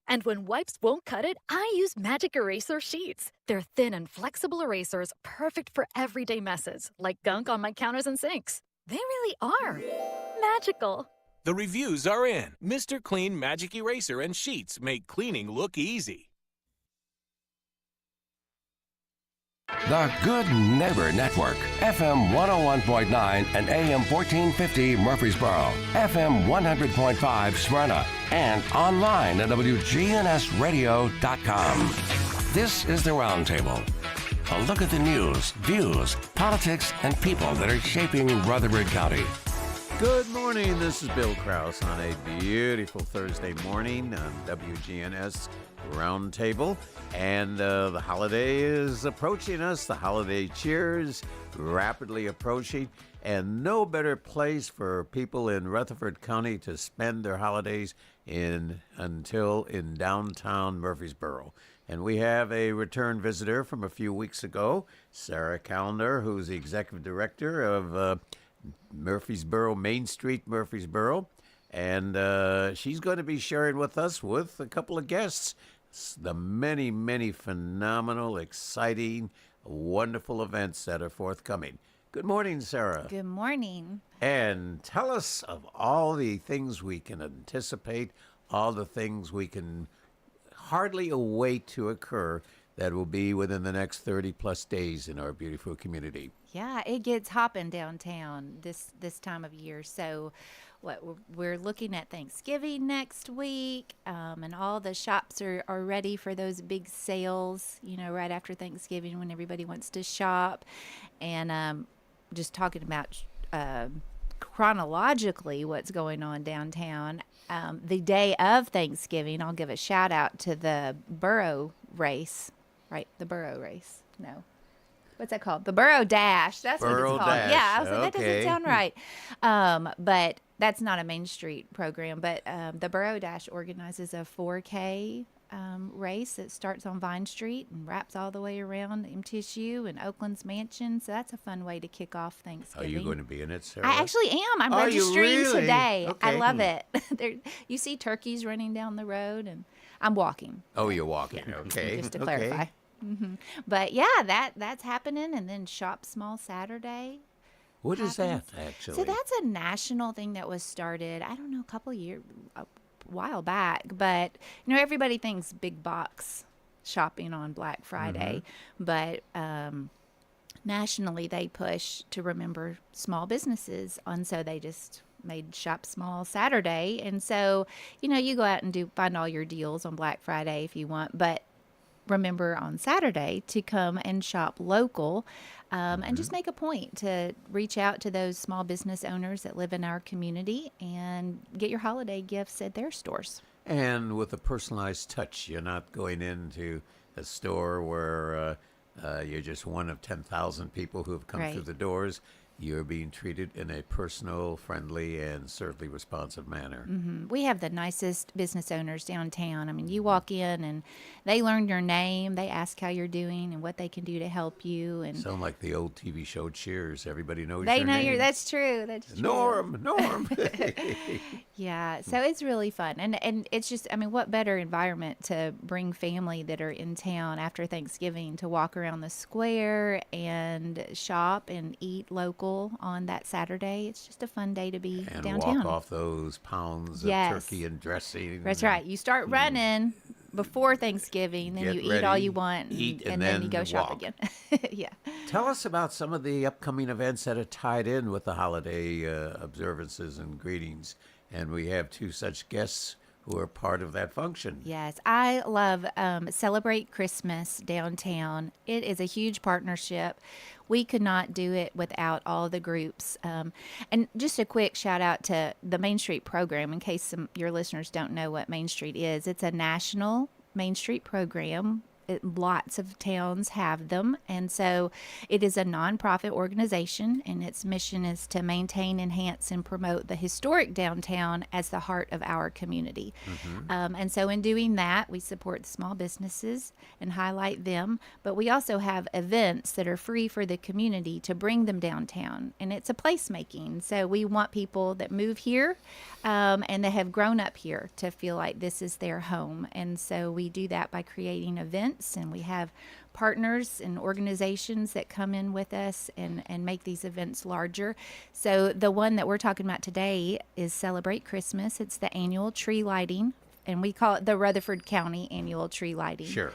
And when wipes won't cut it, I use Magic Eraser Sheets. They're thin and flexible erasers, perfect for everyday messes, like gunk on my counters and sinks. They really are magical. The reviews are in. Mr. Clean Magic Eraser and Sheets make cleaning look easy. The Good Neighbor Network, FM 101.9 and AM 1450 Murfreesboro, FM 100.5 Smyrna, and online at WGNSradio.com. This is the Roundtable. A look at the news, views, politics, and people that are shaping Rutherford County. Good morning. This is Bill Krause on a beautiful Thursday morning on WGNS Roundtable. And the holiday is approaching us. The holiday cheers rapidly approaching. And no better place for people in Rutherford County to spend their holidays until in downtown Murfreesboro. And we have a return visitor from a few weeks ago, Sarah Callender, who's the executive director of Murfreesboro, Main Street, Murfreesboro. And she's going to be sharing with us with a couple of guests the many, many phenomenal, exciting, wonderful events that are forthcoming. Good morning, Sarah. Good morning. And tell us of all the things we can anticipate, all the things we can hardly await to occur that will be within the next 30 plus days in our beautiful community. Yeah, it gets hopping downtown this time of year. So we're looking at Thanksgiving next week, and all the shops are ready for those big sales, right after Thanksgiving when everybody wants to shop. And just talking about chronologically what's going on downtown, the day of Thanksgiving, I'll give a shout out to the Burro race, right? The Burro race. No. What's that called? The Burro Dash. That's Burro what it's called. Dash. Yeah, I was like, that Okay. doesn't sound right. But that's not a Main Street program. But the Burro Dash organizes a 4K race that starts on Vine Street and wraps all the way around MTSU and Oakland's Mansion. So that's a fun way to kick off Are Thanksgiving. you going to be in it, Sarah? I actually am. I'm Are you registering really? today. I Okay. love it. You see turkeys running down the road, and I'm walking. Oh, you're walking. Okay. Just to Okay. clarify. But yeah, that's happening, and then Shop Small Saturday. What is that, happens. actually? So that's a national thing that was started, I don't know, a while back, but everybody thinks big box shopping on Black Friday, but nationally they push to remember small businesses, and so they just made Shop Small Saturday. And so you go out and find all your deals on Black Friday if you want, but remember on Saturday to come and shop local, and just make a point to reach out to those small business owners that live in our community and get your holiday gifts at their stores. And with a personalized touch, you're not going into a store where you're just one of 10,000 people who have come Right. through the doors. You're being treated in a personal, friendly, and certainly responsive manner. We have the nicest business owners downtown. I mean, you walk in and they learn your name, they ask how you're doing and what they can do to help you, and Sound like the old TV show Cheers. Everybody knows they your know name. that's true. That's true. Norm. Yeah, so it's really fun. And it's just, I mean, what better environment to bring family that are in town after Thanksgiving to walk around the square and shop and eat local on that Saturday. It's just a fun day to be And downtown. walk off those pounds Yes. of turkey and dressing. That's right. You start running before Thanksgiving, then Get you eat all ready, you want, eat, and then you then go shop walk. again. Yeah. Tell us about some of the upcoming events that are tied in with the holiday observances and greetings. And we have two such guests who are part of that function. Yes, I love Celebrate Christmas downtown. It is a huge partnership. We could not do it without all the groups. And just a quick shout out to the Main Street program, in case your listeners don't know what Main Street is. It's a national Main Street program lots of towns have them. And so it is a nonprofit organization, and its mission is to maintain, enhance, and promote the historic downtown as the heart of our community. And so in doing that, we support small businesses and highlight them. But we also have events that are free for the community to bring them downtown. And it's a placemaking. So we want people that move here and that have grown up here to feel like this is their home. And so we do that by creating events, and we have partners and organizations that come in with us and make these events larger. So the one that we're talking about today is Celebrate Christmas. It's the annual tree lighting, and we call it the Rutherford County Annual Tree Lighting. Sure.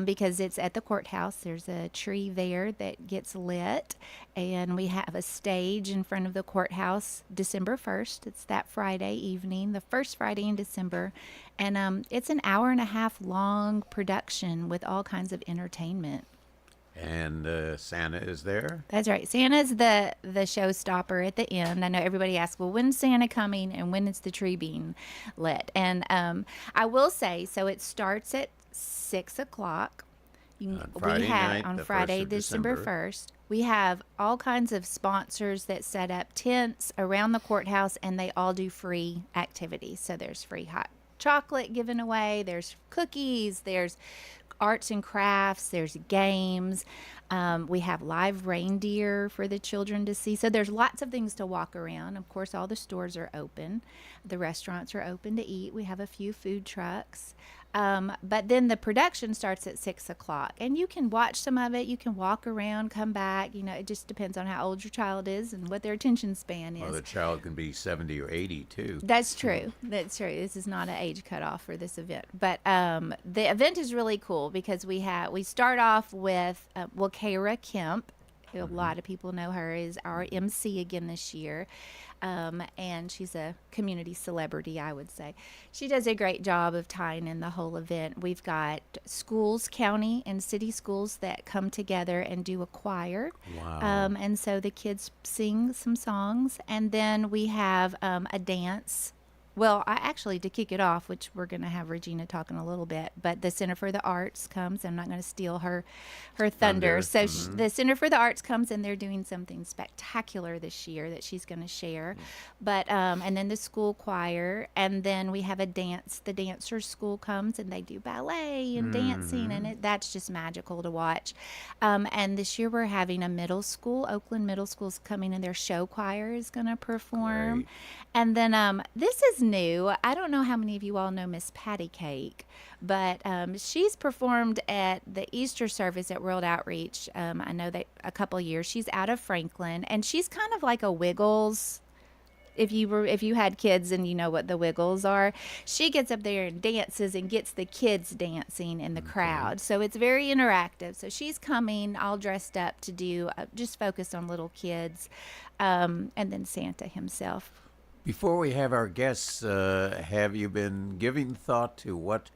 Because it's at the courthouse. There's a tree there that gets lit, and we have a stage in front of the courthouse December 1st. It's that Friday evening, the first Friday in December, and it's an hour and a half long production with all kinds of entertainment. And Santa is there? That's right. Santa's the showstopper at the end. I know everybody asks, well, when's Santa coming and when is the tree being lit? And I will say, so it starts at 6 o'clock. On Friday night, on the Friday, 1st of December December. 1st. We have all kinds of sponsors that set up tents around the courthouse, and they all do free activities. So there's free hot chocolate given away, there's cookies, there's arts and crafts, there's games. We have live reindeer for the children to see. So there's lots of things to walk around. Of course, all the stores are open. The restaurants are open to eat. We have a few food trucks. But then the production starts at 6 o'clock, and you can watch some of it. You can walk around, come back. You know, it just depends on how old your child is and what their attention span is. Well, the child can be 70 or 80 too. That's true. That's true. This is not an age cutoff for this event, but the event is really cool because we start off with Kara Kemp. A lot of people know her as our MC again this year. And she's a community celebrity, I would say. She does a great job of tying in the whole event. We've got schools, county and city schools that come together and do a choir. Wow. And so the kids sing some songs. And then we have a dance. Well, to kick it off, which we're going to have Regina talk in a little bit, but the Center for the Arts comes. I'm not going to steal her thunder. So the Center for the Arts comes, and they're doing something spectacular this year that she's going to share. But and then the school choir, and then we have a dance. The dancers school comes, and they do ballet and dancing, and that's just magical to watch. And this year we're having a middle school. Oakland Middle School's coming, and their show choir is going to perform. Great. And then this is new. I don't know how many of you all know Miss Patty Cake, but she's performed at the Easter service at World Outreach. I know that a couple of years. She's out of Franklin, and she's kind of like a Wiggles. If you had kids and you know what the Wiggles are, she gets up there and dances and gets the kids dancing in the crowd. So it's very interactive. So she's coming all dressed up to do just focus on little kids, and then Santa himself. Before we have our guests, have you been giving thought to what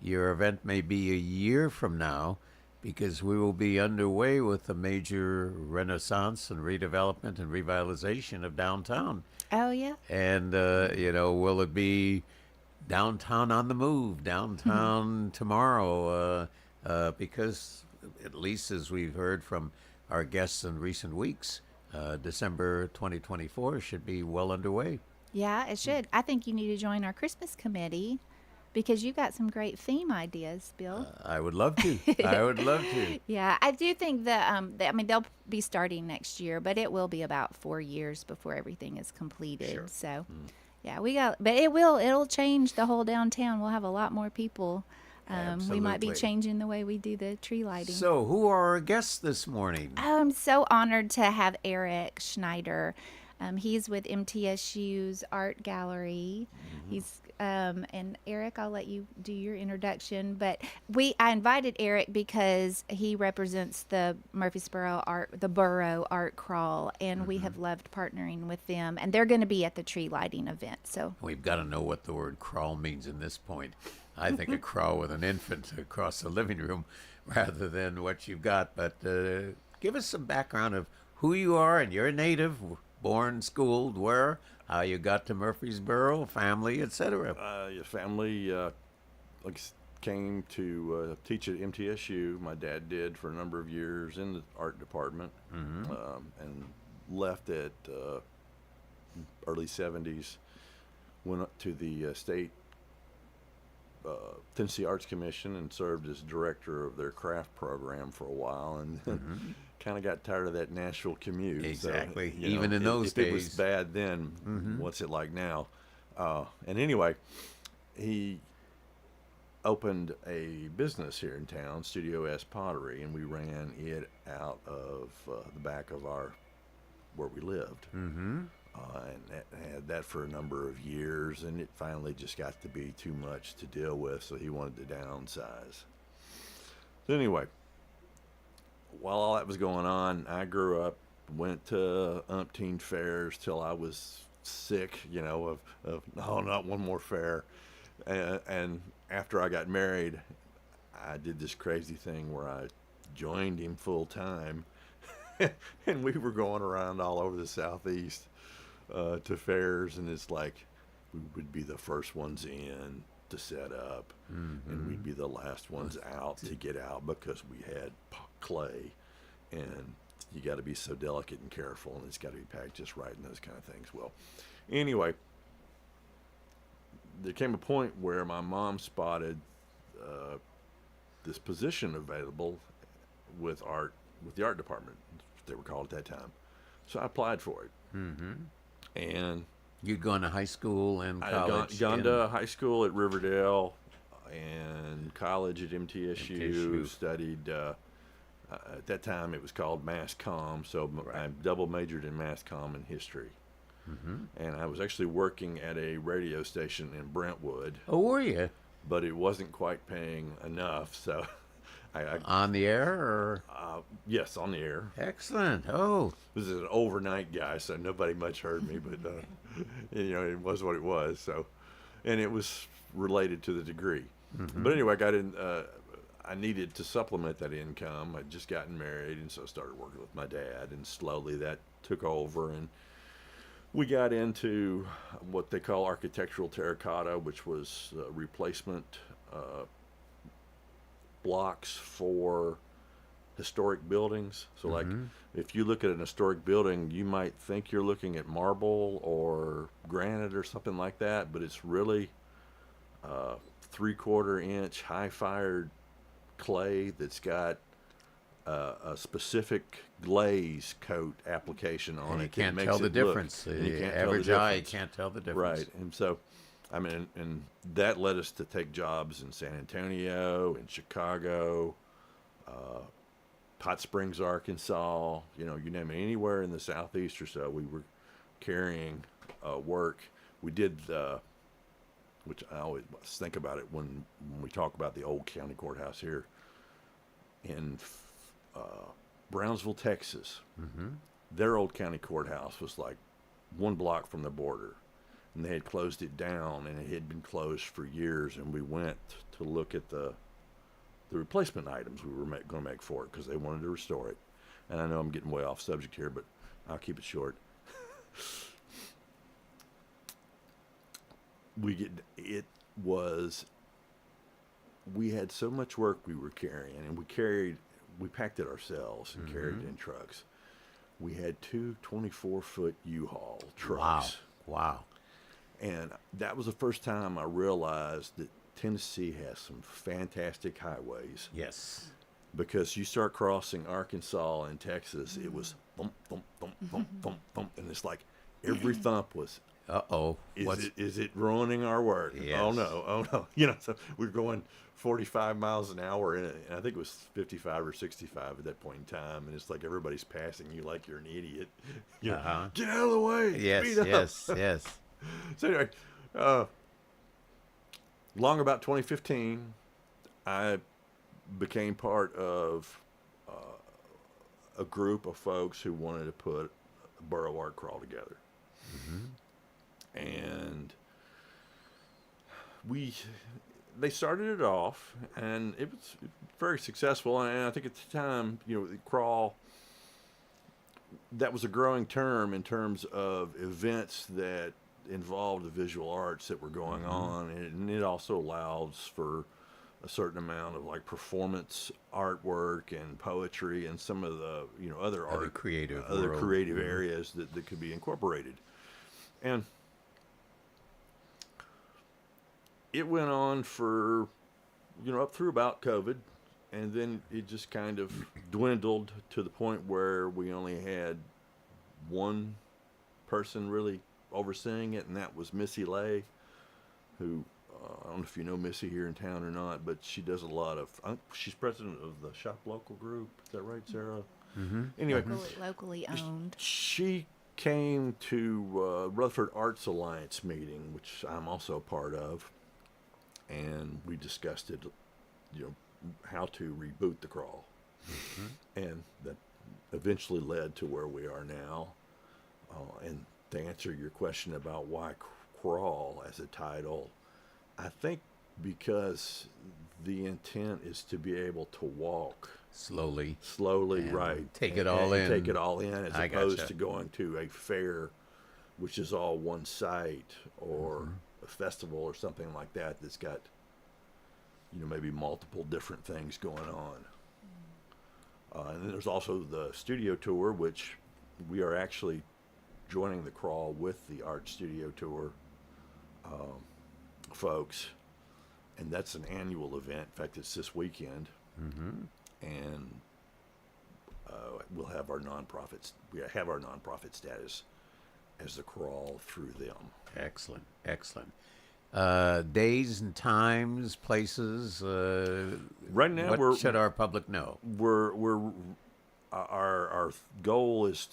your event may be a year from now? Because we will be underway with a major renaissance and redevelopment and revitalization of downtown. Oh, yeah. And, will it be downtown on the move, downtown tomorrow? Because, at least as we've heard from our guests in recent weeks, December 2024 should be well underway. Yeah, it should. I think you need to join our Christmas committee because you've got some great theme ideas, Bill. I would love to. I would love to. Yeah, I do think that, they'll be starting next year, but it will be about 4 years before everything is completed. Sure. So, yeah, but it'll change the whole downtown. We'll have a lot more people. We might be Absolutely. changing the way we do the tree lighting. So, who are our guests this morning? I'm so honored to have Eric Schneider. He's with MTSU's Art Gallery. He's and Eric, I'll let you do your introduction. But I invited Eric because he represents the Murfreesboro Borough Art Crawl, and we have loved partnering with them. And they're going to be at the tree lighting event. So We've got to know what the word crawl means in this point. I think a crawl with an infant across the living room rather than what you've got. But give us some background of who you are, and you're a native, born, schooled, where, how you got to Murfreesboro, family, etc. Your family, came to teach at MTSU. My dad did for a number of years in the art department, and left at early 70s. Went up to the state Tennessee Arts Commission and served as director of their craft program for a while, and kind of got tired of that Nashville commute. Exactly. So, Even in those if days. it was bad then, what's it like now? And anyway, he opened a business here in town, Studio S Pottery, and we ran it out of the back of where we lived. And had that for a number of years, and it finally just got to be too much to deal with, so he wanted to downsize. So anyway, while all that was going on, I grew up, went to umpteen fairs till I was sick, of no, not one more fair. And after I got married, I did this crazy thing where I joined him full time, and we were going around all over the Southeast to fairs, and it's like we would be the first ones in to set up, and we'd be the last ones out to get out because we had clay, and you got to be so delicate and careful, and it's got to be packed just right and those kind of things. Well, anyway, there came a point where my mom spotted this position available with the art department, they were called at that time. So I applied for it. And You'd gone to high school and I college. had gone to high school at Riverdale and college at MTSU. Studied, at that time it was called Mass Comm, so I double majored in Mass Comm and history. And I was actually working at a radio station in Brentwood. Oh, were you? But it wasn't quite paying enough, so I On the air, or? yes, on the air. Excellent. Oh. This is an overnight guy, so nobody much heard me, but it was what it was. So, and it was related to the degree. But anyway, I got in. I needed to supplement that income. I'd just gotten married, and so I started working with my dad, and slowly that took over, and we got into what they call architectural terracotta, which was replacement blocks for historic buildings. So like if you look at an historic building, you might think you're looking at marble or granite or something like that, but it's really 3/4 inch high fired clay that's got a specific glaze coat application on it. You can't that tell makes the it look- difference. and you The can't tell the average eye difference. can't tell the difference. Right. And so, I mean, and that led us to take jobs in San Antonio, in Chicago, Hot Springs, Arkansas, you name it, anywhere in the Southeast or so, we were carrying work. We did, which I always think about it when we talk about the old county courthouse here in Brownsville, Texas. Their old county courthouse was like one block from the border, and they had closed it down, and it had been closed for years, and we went to look at the replacement items we were going to make for it because they wanted to restore it. And I know I'm getting way off subject here, but I'll keep it short. We had so much work we were carrying, and we packed it ourselves and carried it in trucks. We had two 24-foot U-Haul trucks. Wow. And that was the first time I realized that Tennessee has some fantastic highways. Yes. Because you start crossing Arkansas and Texas, it was thump, thump, thump, thump, thump, thump. And it's like every thump was, Uh-oh. is it ruining our work? Yes. Oh, no. So we're going 45 miles an hour, and I think it was 55 or 65 at that point in time. And it's like everybody's passing you like you're an idiot. Get out of the way. Yes, Speed up. yes. So anyway, long about 2015, I became part of a group of folks who wanted to put a borough art crawl together. And they started it off, and it was very successful. And I think at the time, the crawl, that was a growing term in terms of events that involved the visual arts that were going on, and it also allows for a certain amount of like performance artwork and poetry and some of the other Other art, creative other world. creative areas that could be incorporated, and it went on for up through about COVID, and then it just kind of dwindled to the point where we only had one person really overseeing it, and that was Missy Lay, who I don't know if you know Missy here in town or not, but she does a lot of. She's president of the Shop Local group. Is that right, Sarah? Mm-hmm. Anyway, Locally owned. she came to Rutherford Arts Alliance meeting, which I'm also a part of, and we discussed it, how to reboot the crawl, and that eventually led to where we are now. And to answer your question about why crawl as a title, I think because the intent is to be able to walk Slowly, and right? Take and it all in. Take it all in, as I opposed gotcha. to going to a fair, which is all one site, or a festival or something like that that's got, maybe multiple different things going on. And then there's also the studio tour, which we are actually joining the crawl with the art studio tour folks, and that's an annual event. In fact, it's this weekend, and we'll have our nonprofits. We have our nonprofit status as the crawl through them. Excellent, excellent. Days and times, places. Right now, what should our public know? Our goal is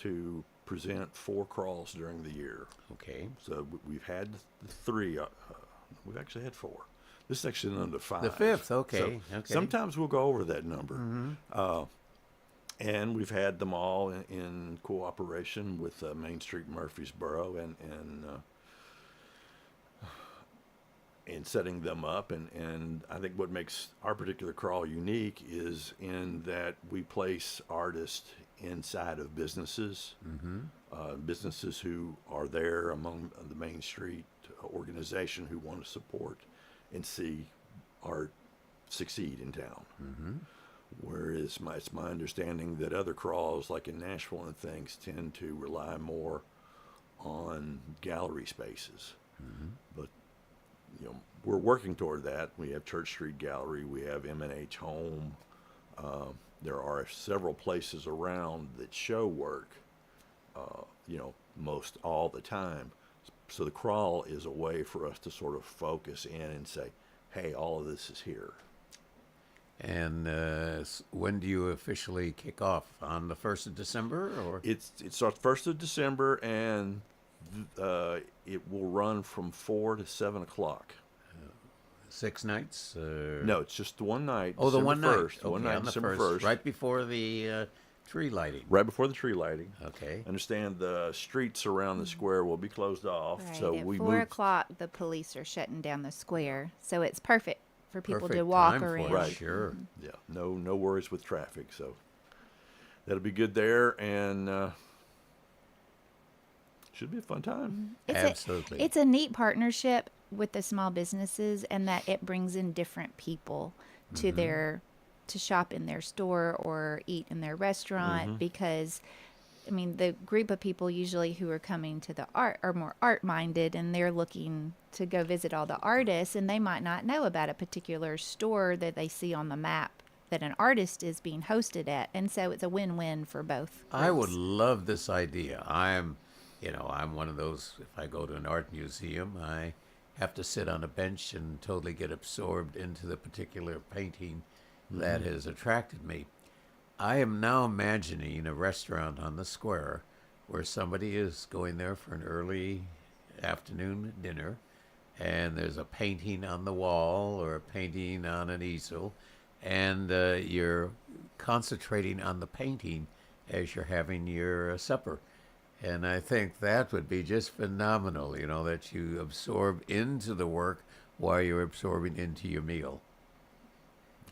to present 4 crawls during the year. Okay. So we've had 3. We've actually had 4. This is actually number 5. The 5th. Okay. So okay. sometimes we'll go over that number. And we've had them all in cooperation with Main Street Murfreesboro and setting them up. And I think what makes our particular crawl unique is in that we place artists inside of businesses, businesses who are there among the Main Street organization who want to support and see art succeed in town. Whereas it's my understanding that other crawls, like in Nashville and things, tend to rely more on gallery spaces. But we're working toward that. We have Church Street Gallery, we have M&H Home. There are several places around that show work, most all the time. So the crawl is a way for us to sort of focus in and say, hey, all of this is here. And when do you officially kick off? On the 1st of December? Or It starts 1st of December, and it will run from 4 to 7 o'clock. 6 nights? No, it's just the one night. Oh, the December one night. 1st, the one Okay, night, on the December 1st, 1st. right before the tree lighting. Right before the tree lighting. Okay. Understand the streets around the square will be closed off, Right. so At we 4 moved. o'clock, the police are shutting down the square, so it's perfect for people Perfect to walk time for around. it, Right. Sure. Yeah, no worries with traffic, so that'll be good there, and should be a fun time. Absolutely. It's a neat partnership with the small businesses, and that it brings in different people to to shop in their store or eat in their restaurant, because the group of people usually who are coming to the art are more art minded, and they're looking to go visit all the artists, and they might not know about a particular store that they see on the map that an artist is being hosted at, and so it's a win-win for both I would groups. love this idea. I'm one of those, if I go to an art museum, I have to sit on a bench and totally get absorbed into the particular painting that has attracted me. I am now imagining a restaurant on the square where somebody is going there for an early afternoon dinner, and there's a painting on the wall or a painting on an easel, and you're concentrating on the painting as you're having your supper. And I think that would be just phenomenal, that you absorb into the work while you're absorbing into your meal.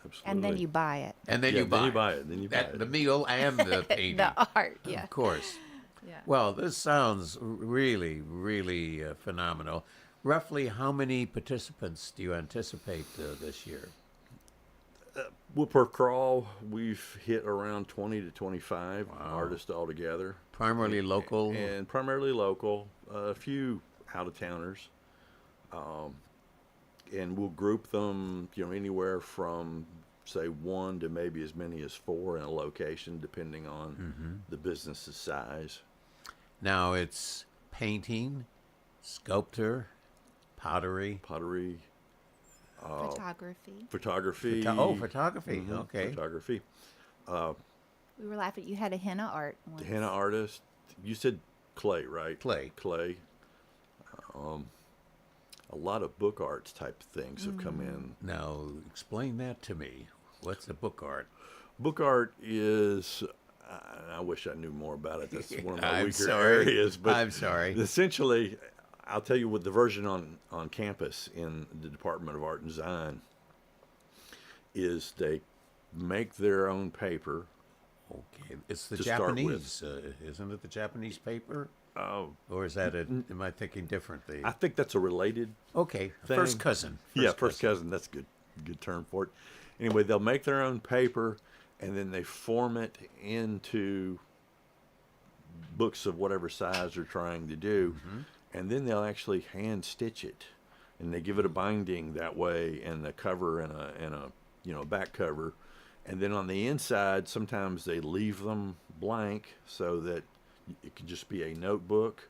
Absolutely. And then you buy it. And then Yeah, you buy then you buy it. Then you buy that, it. the meal and the painting. The art, yeah. Of course. Yeah. Well, this sounds really, really phenomenal. Roughly how many participants do you anticipate this year? Well, per crawl, we've hit around 20 to 25 artists altogether. Primarily local? And primarily local. A few out-of-towners. And we'll group them, anywhere from, say, 1 to maybe as many as 4 in a location, depending on the business's size. Now it's painting, sculpture, pottery. Photography. Photography. Okay. Photography. We were laughing. You had a henna art once. Henna artist. You said clay, right? Clay. A lot of book arts type things have come in. Now, explain that to me. What's the book art? Book art is, I wish I knew more about it. That's one of my I'm weaker sorry. areas. But I'm sorry. Essentially, I'll tell you what the version on campus in the Department of Art and Design is they make their own paper. Okay, it's the to start Japanese, isn't it? The Japanese paper, or is that am I thinking differently? I think that's a related Okay, thing. first cousin. First cousin. That's a good term for it. Anyway, they'll make their own paper, and then they form it into books of whatever size they're trying to do, and then they'll actually hand stitch it, and they give it a binding that way, and the cover and a back cover. And then on the inside, sometimes they leave them blank so that it can just be a notebook.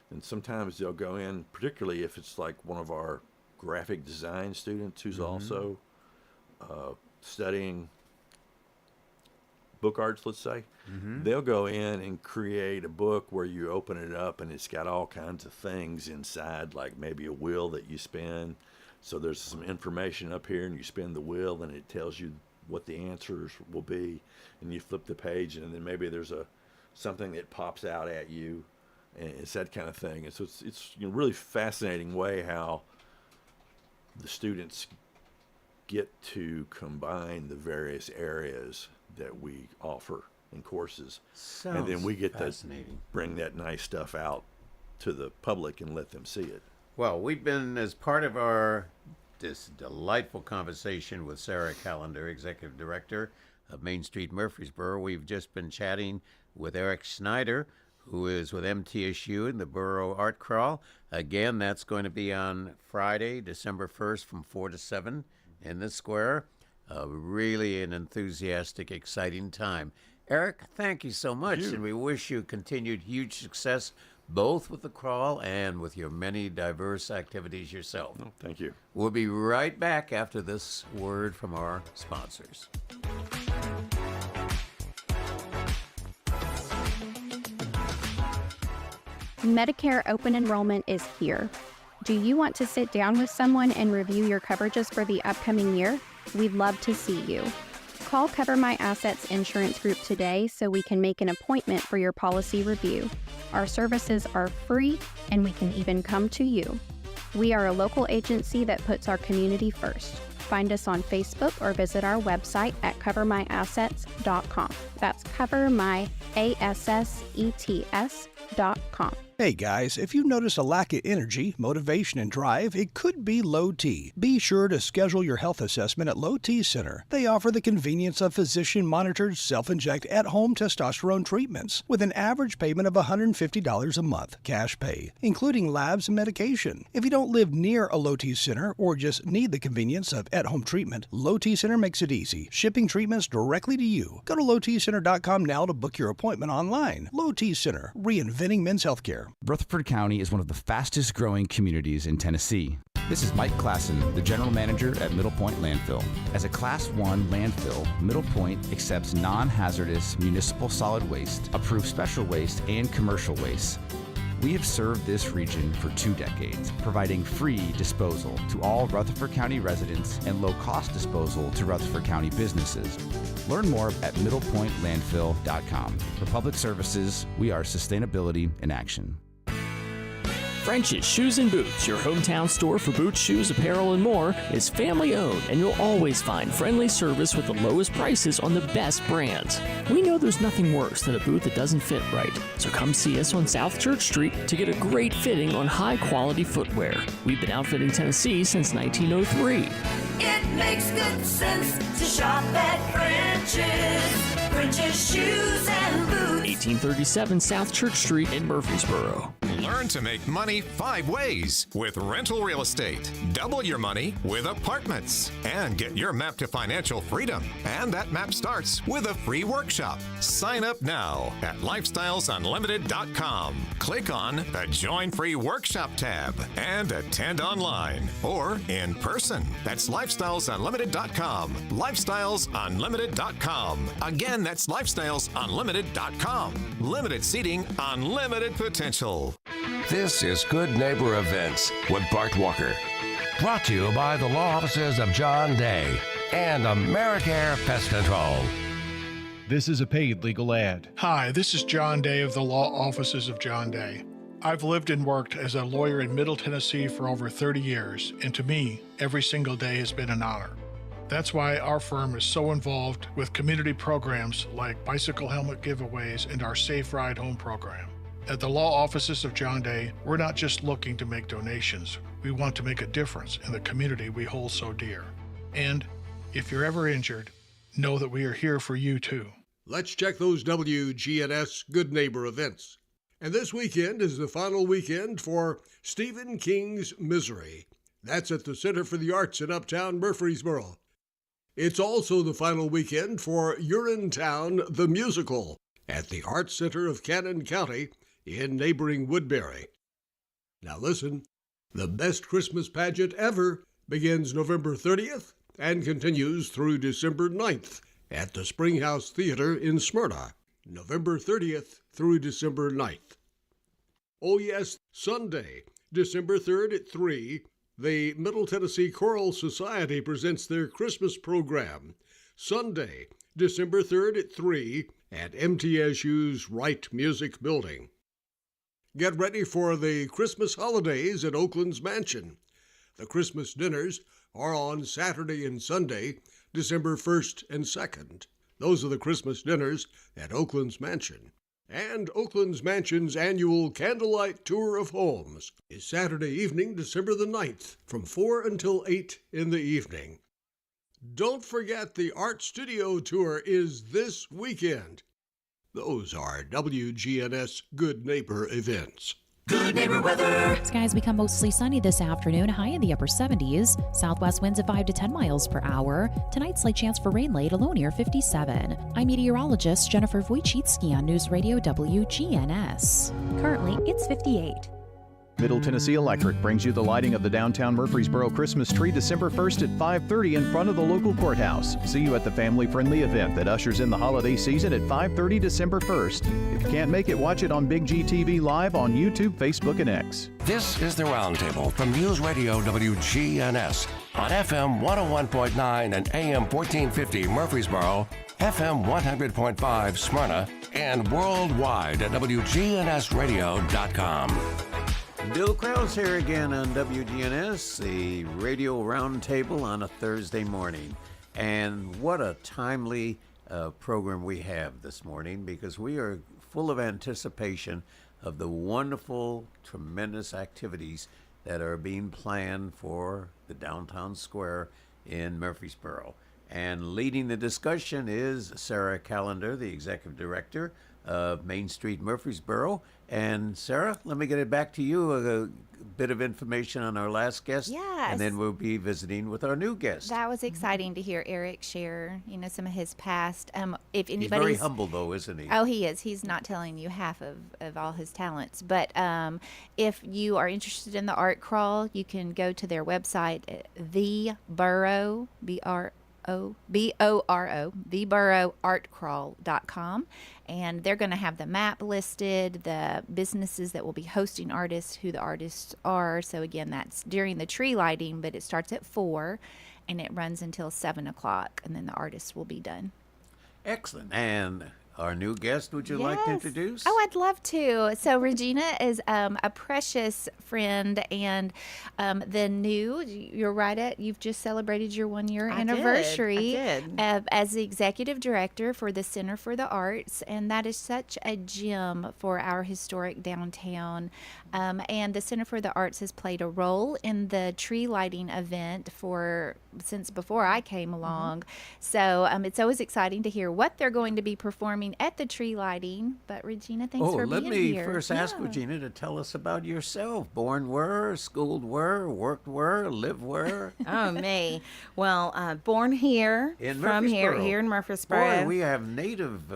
And sometimes they'll go in, particularly if it's like one of our graphic design students who's also studying book arts, let's say. They'll go in and create a book where you open it up and it's got all kinds of things inside, like maybe a wheel that you spin. So there's some information up here, and you spin the wheel and it tells you what the answers will be, and you flip the page, and then maybe there's something that pops out at you, and it's that kind of thing. And so it's really fascinating way how the students get to combine the various areas that we offer in courses, and then we get to bring that nice stuff out to the public and let them see it. Well, we've been, as part of this delightful conversation with Sarah Callender, Executive Director of Main Street Murfreesboro. We've just been chatting with Eric Schneider, who is with MTSU in the Borough Art Crawl. Again, that's going to be on Friday, December 1st from 4 to 7 in the square. Really an enthusiastic, exciting time. Eric, thank you so much, and we wish you continued huge success both with the crawl and with your many diverse activities yourself. Oh, thank you. We'll be right back after this word from our sponsors. Medicare open enrollment is here. Do you want to sit down with someone and review your coverages for the upcoming year? We'd love to see you. Call Cover My Assets Insurance Group today so we can make an appointment for your policy review. Our services are free, and we can even come to you. We are a local agency that puts our community first. Find us on Facebook or visit our website at covermyassets.com. That's covermyassets.com. Hey guys, if you notice a lack of energy, motivation, and drive, it could be low T. Be sure to schedule your health assessment at Low T Center. They offer the convenience of physician-monitored, self-inject, at-home testosterone treatments with an average payment of $150 a month, cash pay, including labs and medication. If you don't live near a Low T Center or just need the convenience of at-home treatment, Low T Center makes it easy, shipping treatments directly to you. Go to lowtcenter.com now to book your appointment online. Low T Center, reinventing men's healthcare. Rutherford County is one of the fastest growing communities in Tennessee. This is Mike Klassen, the General Manager at Middle Point Landfill. As a Class 1 landfill, Middle Point accepts non-hazardous municipal solid waste, approved special waste, and commercial waste. We have served this region for 2 decades, providing free disposal to all Rutherford County residents and low-cost disposal to Rutherford County businesses. Learn more at middlepointlandfill.com. For public services, we are sustainability in action. French's Shoes and Boots, your hometown store for boots, shoes, apparel, and more, is family owned, and you'll always find friendly service with the lowest prices on the best brands. We know there's nothing worse than a boot that doesn't fit right, so come see us on South Church Street to get a great fitting on high-quality footwear. We've been outfitting Tennessee since 1903. It makes good sense to shop at French's. French's Shoes and Boots. 1837 South Church Street in Murfreesboro. Learn to make money 5 ways with rental real estate. Double your money with apartments. And get your map to financial freedom. And that map starts with a free workshop. Sign up now at lifestylesunlimited.com. Click on the Join Free Workshop tab and attend online or in person. That's lifestylesunlimited.com. Lifestylesunlimited.com. Again, that's lifestylesunlimited.com. Limited seating, unlimited potential. This is Good Neighbor Events with Bart Walker. Brought to you by the law offices of John Day and AmeriCare Pest Control. This is a paid legal ad. Hi, this is John Day of the law offices of John Day. I've lived and worked as a lawyer in Middle Tennessee for over 30 years, and to me, every single day has been an honor. That's why our firm is so involved with community programs like bicycle helmet giveaways and our Safe Ride Home program. At the law offices of John Day, we're not just looking to make donations. We want to make a difference in the community we hold so dear. And if you're ever injured, know that we are here for you too. Let's check those WGNS Good Neighbor events. And this weekend is the final weekend for Stephen King's Misery. That's at the Center for the Arts in Uptown Murfreesboro. It's also the final weekend for Urinetown the Musical at the Arts Center of Cannon County in neighboring Woodbury. Now listen, the best Christmas pageant ever begins November 30th and continues through December 9th at the Springhouse Theater in Smyrna, November 30th through December 9th. Oh yes, Sunday, December 3rd at 3, the Middle Tennessee Choral Society presents their Christmas program. Sunday, December 3rd at 3 at MTSU's Wright Music Building. Get ready for the Christmas holidays at Oakland's Mansion. The Christmas dinners are on Saturday and Sunday, December 1st and 2nd. Those are the Christmas dinners at Oakland's Mansion. And Oakland's Mansion's annual Candlelight Tour of Homes is Saturday evening, December the 9th, from 4 until 8 in the evening. Don't forget the Art Studio Tour is this weekend. Those are WGNS Good Neighbor events. Good neighbor weather. Skies become mostly sunny this afternoon, high in the upper 70s. Southwest winds at 5 to 10 miles per hour. Tonight, slight chance for rain late, a low near 57. I'm meteorologist Jennifer Wojcicki on News Radio WGNS. Currently, it's 58. Middle Tennessee Electric brings you the lighting of the downtown Murfreesboro Christmas tree December 1st at 5:30 in front of the local courthouse. See you at the family-friendly event that ushers in the holiday season at 5:30 December 1st. If you can't make it, watch it on Big G TV Live on YouTube, Facebook, and X. This is the Roundtable from News Radio WGNS on FM 101.9 and AM 1450 Murfreesboro, FM 100.5 Smyrna, and worldwide at WGNSradio.com. Bill Krause here again on WGNS, the Radio Roundtable on a Thursday morning. And what a timely program we have this morning, because we are full of anticipation of the wonderful, tremendous activities that are being planned for the downtown square in Murfreesboro. And leading the discussion is Sarah Callender, the Executive Director of Main Street Murfreesboro. And Sarah, let me get it back to you, a bit of information on our last guest. Yes. And then we'll be visiting with our new guest. That was exciting to hear Eric share, some of his past. If anybody's He's very humble, though, isn't he? Oh, he is. He's not telling you half of all his talents. But if you are interested in the art crawl, you can go to their website, theborough, theboroughartcrawl.com, and they're going to have the map listed, the businesses that will be hosting artists, who the artists are. So again, that's during the tree lighting, but it starts at 4 and it runs until 7 o'clock, and then the artists will be done. Excellent. And our new guest, would you like to introduce? Oh, I'd love to. So Regina is a precious friend, and you're right, you've just celebrated your 1-year anniversary I did. as the executive director for the Center for the Arts, and that is such a gem for our historic downtown. And the Center for the Arts has played a role in the tree lighting event since before I came along. So it's always exciting to hear what they're going to be performing at the tree lighting. But Regina, thanks for being here. Let me first ask Regina to tell us about yourself. Born where, schooled where, worked where, lived where? Oh, me. Well, born here, from here in Murfreesboro. Boy, we have native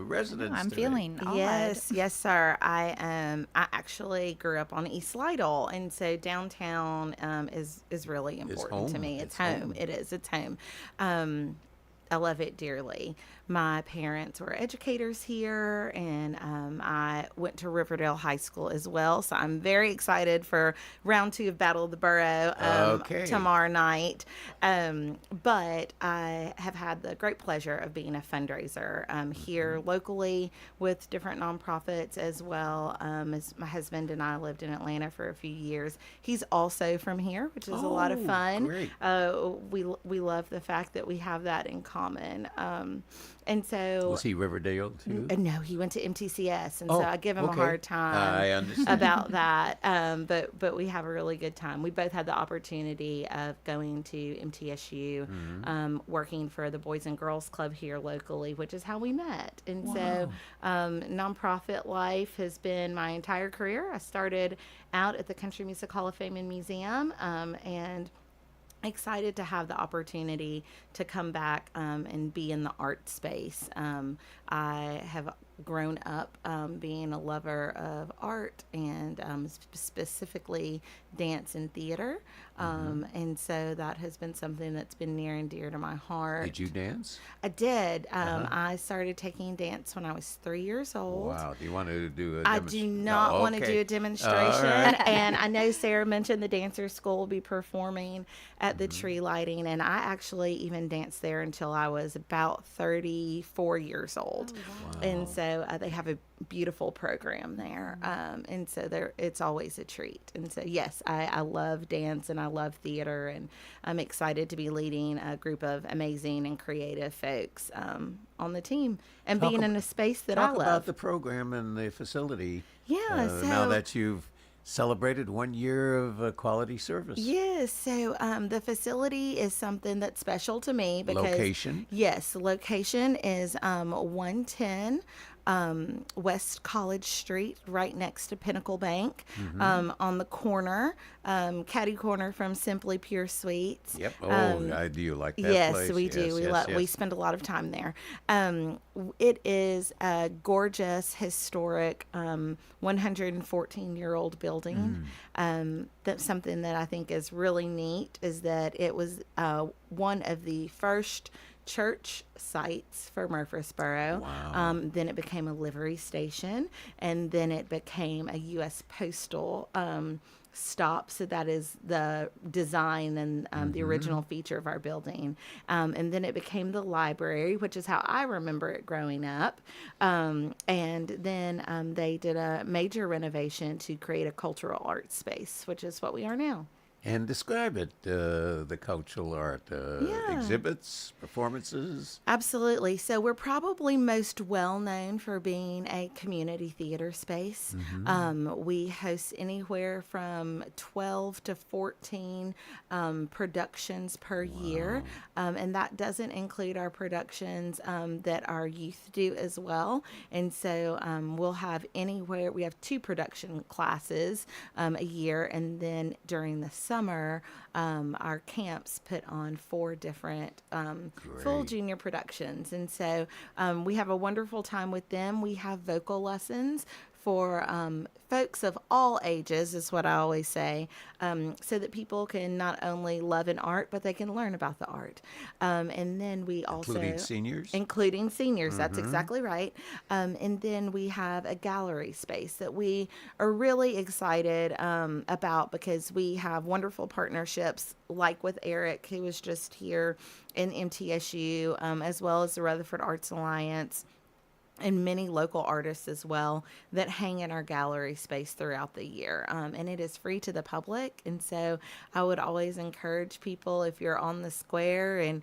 residents. I'm today. feeling odd. Yes, sir. I actually grew up on East Lytle, and so downtown is really important to me. It's home. It is. It's home. I love it dearly. My parents were educators here, and I went to Riverdale High School as well. So I'm very excited for round 2 of Battle of the Borough tomorrow night. But I have had the great pleasure of being a fundraiser here locally with different nonprofits as well. As my husband and I lived in Atlanta for a few years. He's also from here, which is a lot of fun. Great. We love the fact that we have that in common. And so was he Riverdale too? No, he went to MTCS, and so I give him a hard time I understand. about that. But we have a really good time. We both had the opportunity of going to MTSU, working for the Boys and Girls Club here locally, which is how we met. And so nonprofit life has been my entire career. I started out at the Country Music Hall of Fame and Museum, and excited to have the opportunity to come back and be in the art space. I have grown up being a lover of art and specifically dance and theater. And so that has been something that's been near and dear to my heart. Did you dance? I did. I started taking dance when I was 3 years old. Wow. Do you want to do a I do not want to do a demonstration. And I know Sarah mentioned the Dancer School will be performing at the tree lighting, and I actually even danced there until I was about 34 years old. Wow. And so they have a beautiful program there. And so it's always a treat. And so, yes, I love dance and I love theater, and I'm excited to be leading a group of amazing and creative folks on the team and being in a space that I love. Talk about the program and the facility. Yeah. Now that you've celebrated 1 year of quality service. Yes. So the facility is something that's special to me because location. Yes, the location is 110 West College Street, right next to Pinnacle Bank, on the corner, catty corner from Simply Pure Sweets. Yep. I do like that yes, place. We do. We spend a lot of time there. It is a gorgeous, historic, 114-year-old building. That's something that I think is really neat is that it was one of the first church sites for Murfreesboro. Wow. Then it became a livery station, and then it became a U.S. Postal stop. So that is the design and the original feature of our building. And then it became the library, which is how I remember it growing up. And then they did a major renovation to create a cultural arts space, which is what we are now. And describe it, the cultural art, exhibits, performances. Absolutely. So we're probably most well known for being a community theater space. We host anywhere from 12 to 14 productions per year. And that doesn't include our productions that our youth do as well. And so we'll have we have 2 production classes a year, and then during the summer, our camps put on 4 different full junior productions. And so we have a wonderful time with them. We have vocal lessons for folks of all ages, is what I always say, so that people can not only love an art, but they can learn about the art. And then we also... Including seniors? Including seniors, that's exactly right. And then we have a gallery space that we are really excited about because we have wonderful partnerships like with Eric, who was just here in MTSU, as well as the Rutherford Arts Alliance. and many local artists as well that hang in our gallery space throughout the year. And it is free to the public. And so I would always encourage people, if you're on the square and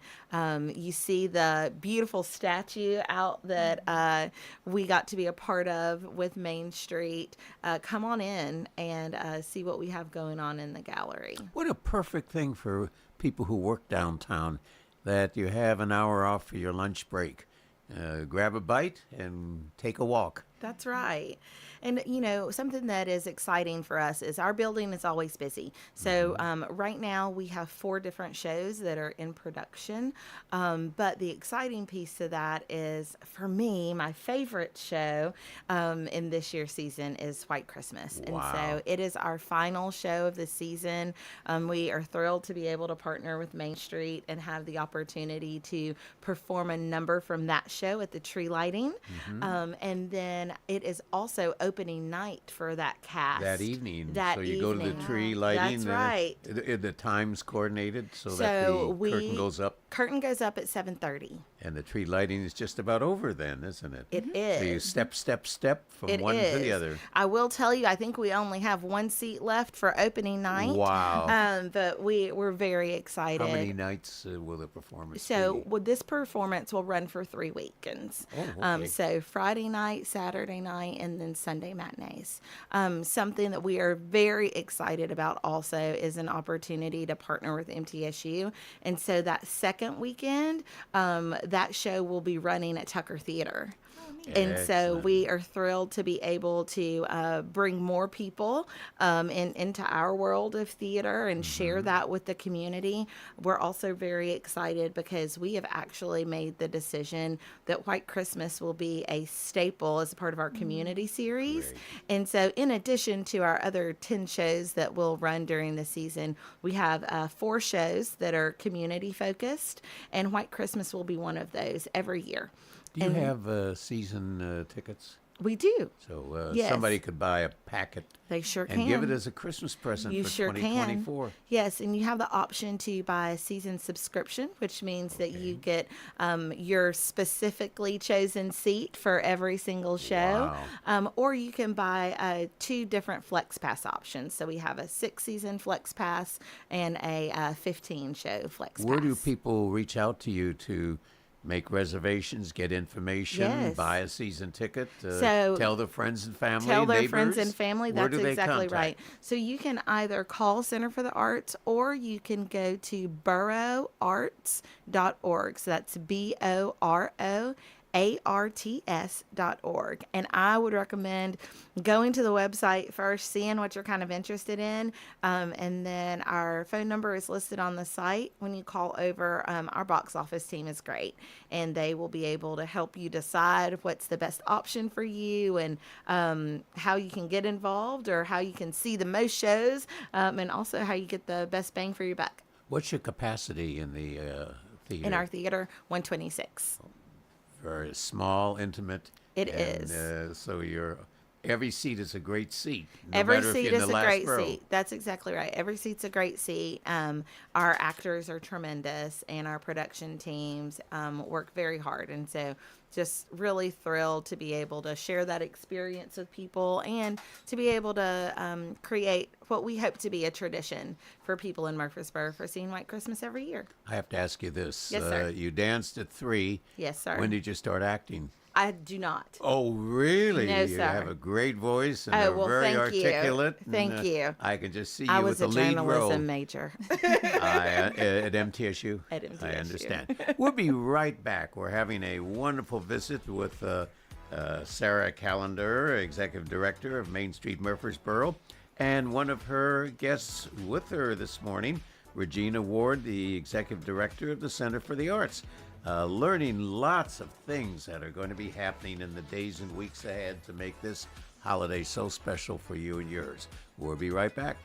you see the beautiful statue out that we got to be a part of with Main Street, come on in and see what we have going on in the gallery. What a perfect thing for people who work downtown, that you have an hour off for your lunch break. Grab a bite and take a walk. That's right. And, you know, something that is exciting for us is our building is always busy. So right now we have 4 different shows that are in production. But the exciting piece to that is, for me, my favorite show in this year's season is White Christmas. Wow. And so it is our final show of the season. We are thrilled to be able to partner with Main Street and have the opportunity to perform a number from that show at the tree lighting. And then it is also opening night for that cast. That evening. That so you go to the tree lighting. That's right. The time's coordinated so that the curtain goes up. Curtain goes up at 7:30. And the tree lighting is just about over then, isn't it? It is. So you step from one to the other. I will tell you, I think we only have 1 seat left for opening night. Wow. But we're very excited. How many nights will the performance be? be? This performance will run for 3 weekends. Oh, okay. So Friday night, Saturday night, and then Sunday matinees. Something that we are very excited about also is an opportunity to partner with MTSU. And so that second weekend, that show will be running at Tucker Theater. And so we are thrilled to be able to bring more people into our world of theater and share that with the community. We're also very excited because we have actually made the decision that White Christmas will be a staple as a part of our community series. Great. And so in addition to our other 10 shows that will run during the season, we have 4 shows that are community focused, and White Christmas will be one of those every year. Do you have season tickets? We do. So yes. somebody could buy a packet. They sure and give it as a Christmas present you for sure 2024. Can. Yes, and you have the option to buy a season subscription, which means that you get your specifically chosen seat for every single show. Wow. Or you can buy 2 different Flex Pass options. So we have a 6-season Flex Pass and a 15-show Flex Pass. Where do people reach out to you to make reservations, get information, buy a season ticket, so tell their friends and family, tell their neighbors? friends and family. Where That's do they exactly contact? right. So you can either call Center for the Arts or you can go to boroarts.org. So that's BOROARTS.org. And I would recommend going to the website first, seeing what you're kind of interested in. And then our phone number is listed on the site. When you call over, our box office team is great. And they will be able to help you decide what's the best option for you and how you can get involved or how you can see the most shows and also how you get the best bang for your buck. What's your capacity in the theater? In our theater, 126. Very small, intimate. It is. So every seat is a great seat. Every seat is a great seat. That's exactly right. Every seat's a great seat. Our actors are tremendous, and our production teams work very hard. And so just really thrilled to be able to share that experience with people and to be able to create what we hope to be a tradition for people in Murfreesboro for seeing White Christmas every year. I have to ask you this. Yes, sir. You danced at 3. Yes, sir. When did you start acting? I do not. Oh, really? No, you sir. have a great voice and Oh, well, very thank articulate. you. Thank you. I can just see I you was with a the lead role. journalism major. At MTSU? At MTSU. I understand. We'll be right back. We're having a wonderful visit with Sarah Callender, Executive Director of Main Street Murfreesboro, and one of her guests with her this morning, Regina Ward, the Executive Director of the Center for the Arts. Learning lots of things that are going to be happening in the days and weeks ahead to make this holiday so special for you and yours. We'll be right back.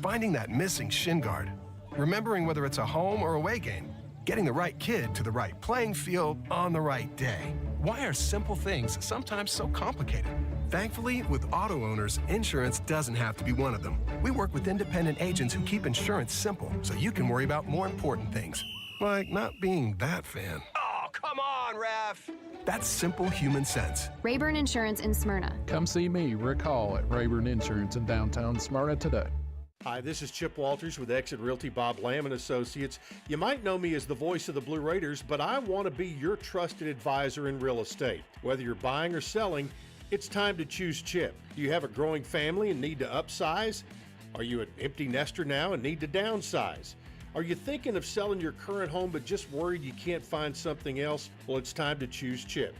Finding that missing shin guard, remembering whether it's a home or away game, getting the right kid to the right playing field on the right day. Why are simple things sometimes so complicated? Thankfully, with auto owners, insurance doesn't have to be one of them. We work with independent agents who keep insurance simple so you can worry about more important things, Like not being that fan. Oh, come on, ref. That's simple human sense. Rayburn Insurance in Smyrna. Come see me, Rick Hall, at Rayburn Insurance in downtown Smyrna today. Hi, this is Chip Walters with Exit Realty Bob Lamb and Associates. You might know me as the voice of the Blue Raiders, but I want to be your trusted advisor in real estate. Whether you're buying or selling, it's time to choose Chip. Do you have a growing family and need to upsize? Are you an empty nester now and need to downsize? Are you thinking of selling your current home but just worried you can't find something else? Well, it's time to choose Chip.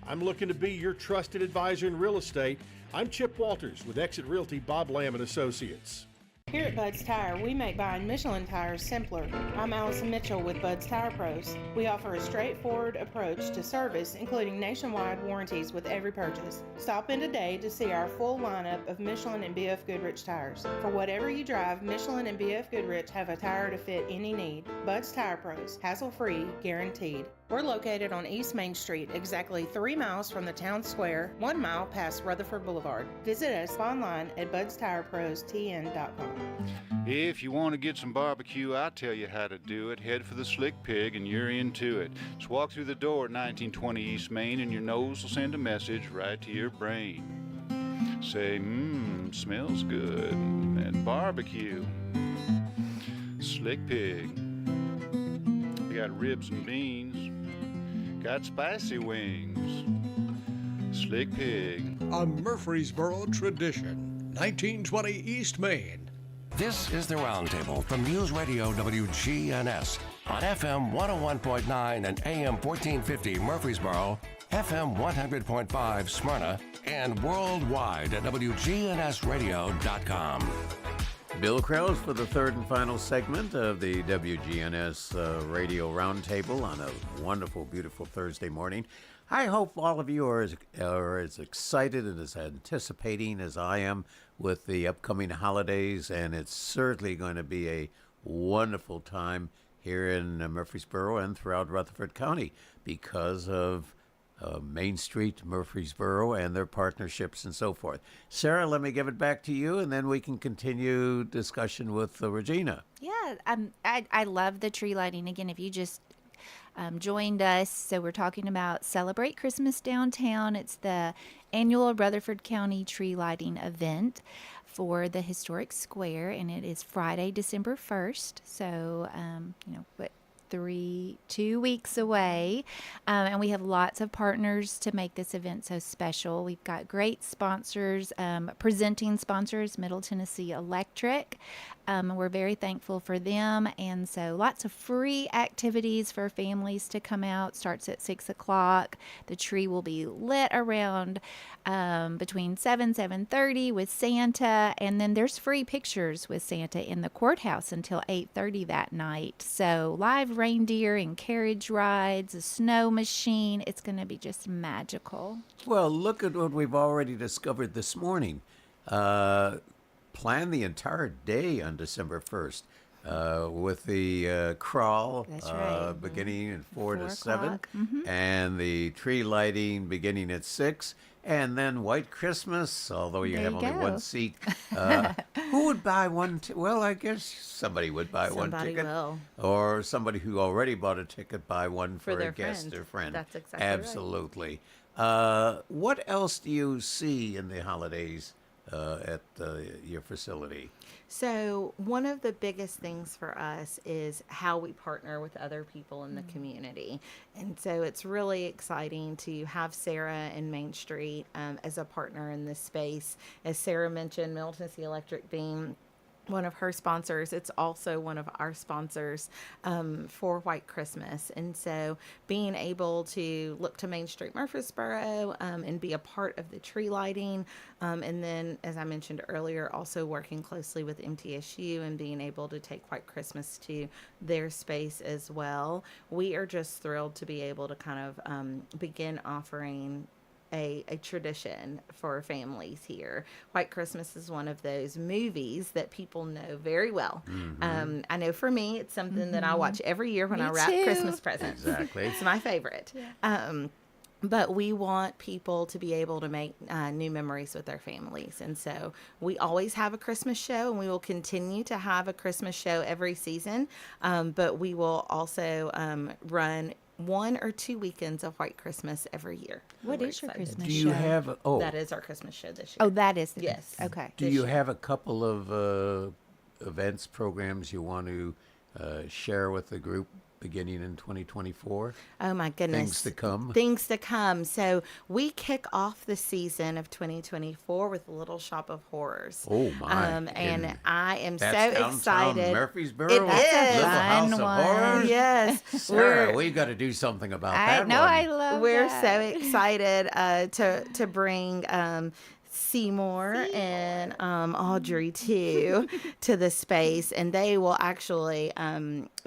I'm looking to be your trusted advisor in real estate. I'm Chip Walters with Exit Realty Bob Lamb and Associates. Here at Bud's Tire, we make buying Michelin tires simpler. I'm Allison Mitchell with Bud's Tire Pros. We offer a straightforward approach to service, including nationwide warranties with every purchase. Stop in today to see our full lineup of Michelin and BF Goodrich tires. For whatever you drive, Michelin and BF Goodrich have a tire to fit any need. Bud's Tire Pros, hassle-free, guaranteed. We're located on East Main Street, exactly 3 miles from the town square, 1 mile past Rutherford Boulevard. Visit us online at budstirepros.tn.com. If you want to get some barbecue, I'll tell you how to do it. Head for the Slick Pig and you're into it. Just walk through the door at 1920 East Main and your nose will send a message right to your brain. Say, smells good, and barbecue. Slick Pig. They got ribs and beans. Got spicy wings. Slick Pig. A Murfreesboro tradition. 1920 East Main. This is the Roundtable from News Radio WGNS on FM 101.9 and AM 1450 Murfreesboro, FM 100.5 Smyrna, and worldwide at WGNSradio.com. Bill Krause for the third and final segment of the WGNS Radio Roundtable on a wonderful, beautiful Thursday morning. I hope all of you are as excited and as anticipating as I am with the upcoming holidays, and it's certainly going to be a wonderful time here in Murfreesboro and throughout Rutherford County because of Main Street, Murfreesboro, and their partnerships and so forth. Sarah, let me give it back to you, and then we can continue discussion with Regina. Yeah, I love the tree lighting. Again, if you just joined us, so we're talking about Celebrate Christmas Downtown. It's the annual Rutherford County tree lighting event for the historic square, and it is Friday, December 1st. So, 2 weeks away, and we have lots of partners to make this event so special. We've got great sponsors, presenting sponsors, Middle Tennessee Electric. We're very thankful for them, and so lots of free activities for families to come out. Starts at 6 o'clock. The tree will be lit around between 7:30 with Santa, and then there's free pictures with Santa in the courthouse until 8:30 that night. So live reindeer and carriage rides, a snow machine. It's going to be just magical. Well, look at what we've already discovered this morning. Plan the entire day on December 1st with the crawl beginning at 4 to 7, and the tree lighting beginning at 6, and then White Christmas, although you have only one seat. Who would buy one? Well, I guess somebody would buy one ticket. Will. Or somebody who already bought a ticket buy one for a guest friend. or friend. That's exactly Absolutely. What else do you see in the holidays at your facility? So one of the biggest things for us is how we partner with other people in the community. And so it's really exciting to have Sarah and Main Street as a partner in this space. As Sarah mentioned, Middle Tennessee Electric being one of her sponsors, it's also one of our sponsors for White Christmas. And so being able to look to Main Street Murfreesboro and be a part of the tree lighting, and then, as I mentioned earlier, also working closely with MTSU and being able to take White Christmas to their space as well. We are just thrilled to be able to kind of begin offering a tradition for families here. White Christmas is one of those movies that people know very well. I know for me, it's something that I watch every year when I wrap Christmas presents. Exactly. It's my favorite. But we want people to be able to make new memories with their families. And so we always have a Christmas show, and we will continue to have a Christmas show every season. But we will also run 1 or 2 weekends of White Christmas every year. What We're is your excited. Christmas Do you show? have That is our Christmas show this year. Oh, that is the Yes. Okay. Do this you year. have a couple of events, programs you want to share with the group beginning in 2024? Oh my goodness. Things to come. Things to come. So we kick off the season of 2024 with Little Shop of Horrors. Oh my. And I am so That's downtown excited. Murfreesboro? It is. Little House of Horrors? Yes. Sarah, we've got to do something about that one. I love We're that. so excited to bring Seymour and Audrey too to the space, and they will actually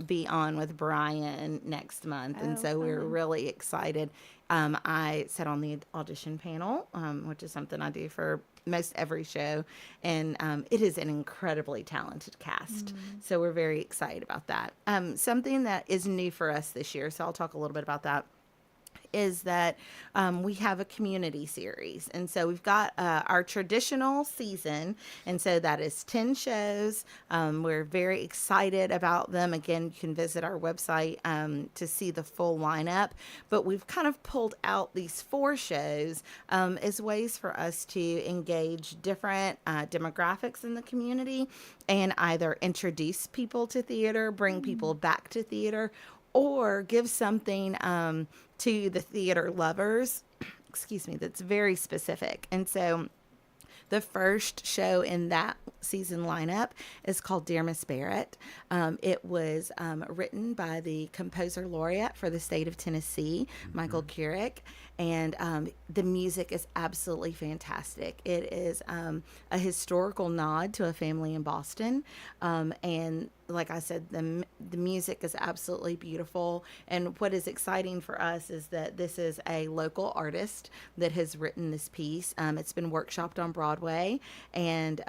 be on with Brian next month, and so we're really excited. I sat on the audition panel, which is something I do for most every show, and it is an incredibly talented cast. So we're very excited about that. Something that is new for us this year, so I'll talk a little bit about that, is that we have a community series. And so we've got our traditional season. And so that is 10 shows. We're very excited about them. Again, you can visit our website to see the full lineup. But we've kind of pulled out these 4 shows as ways for us to engage different demographics in the community and either introduce people to theater, bring people back to theater, or give something to the theater lovers, excuse me, that's very specific. And so the first show in that season lineup is called Dear Miss Barrett. It was written by the composer laureate for the state of Tennessee, Michael Keurig, and the music is absolutely fantastic. It is a historical nod to a family in Boston, and like I said, the music is absolutely beautiful. And what is exciting for us is that this is a local artist that has written this piece. It's been workshopped on Broadway, and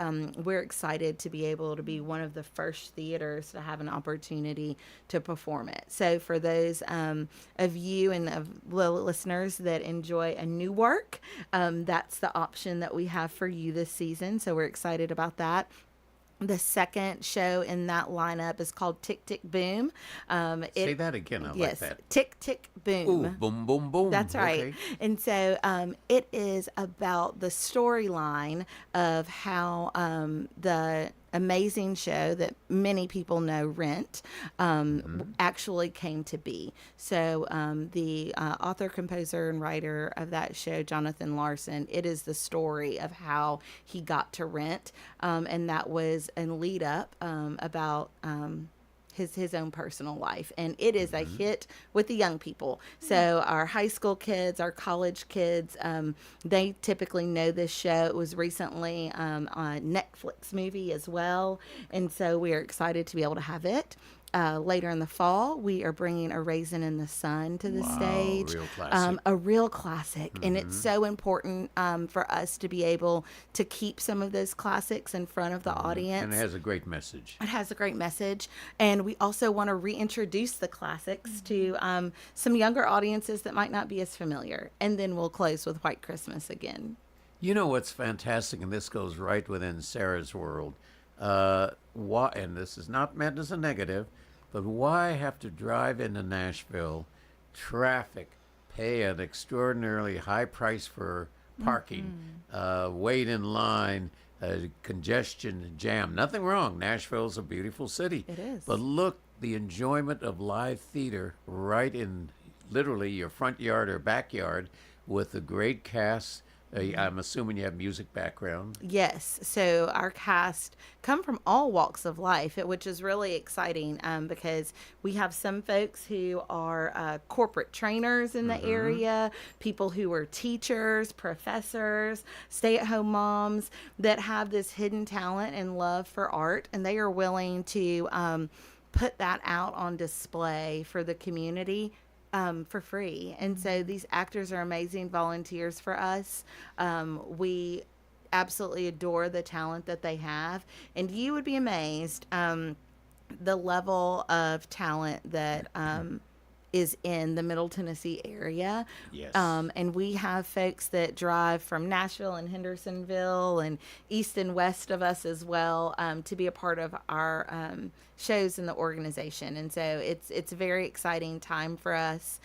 we're excited to be able to be one of the first theaters to have an opportunity to perform it. So for those of you and of listeners that enjoy a new work, that's the option that we have for you this season. So we're excited about that. The second show in that lineup is called Tick, Tick, Boom. Say that again. I yes, like that. Tick, Tick, Boom. Ooh, boom, boom, boom. That's right. Okay. And so it is about the storyline of how the amazing show that many people know, Rent, actually came to be. So the author, composer, and writer of that show, Jonathan Larson, it is the story of how he got to Rent, and that was a lead up about his own personal life. And it is a hit with the young people. So our high school kids, our college kids, they typically know this show. It was recently on a Netflix movie as well. And so we are excited to be able to have it. Later in the fall, we are bringing A Raisin in the Sun to the stage. Real classic. A real classic. And it's so important for us to be able to keep some of those classics in front of the audience. And it has a great message. It has a great message. And we also want to reintroduce the classics to some younger audiences that might not be as familiar. And then we'll close with White Christmas again. You know what's fantastic, and this goes right within Sarah's world. And this is not meant as a negative, but why have to drive into Nashville, traffic, pay an extraordinarily high price for parking, wait in line, congestion, jam. Nothing wrong. Nashville's a beautiful city. It is. But look, the enjoyment of live theater right in literally your front yard or backyard with a great cast. I'm assuming you have music background. Yes. So our cast come from all walks of life, which is really exciting because we have some folks who are corporate trainers in the area, people who are teachers, professors, stay-at-home moms that have this hidden talent and love for art, and they are willing to put that out on display for the community for free. And so these actors are amazing volunteers for us. We absolutely adore the talent that they have. And you would be amazed the level of talent that is in the Middle Tennessee area. Yes. And we have folks that drive from Nashville and Hendersonville and east and west of us as well, to be a part of our shows in the organization. And so it's a very exciting time for us.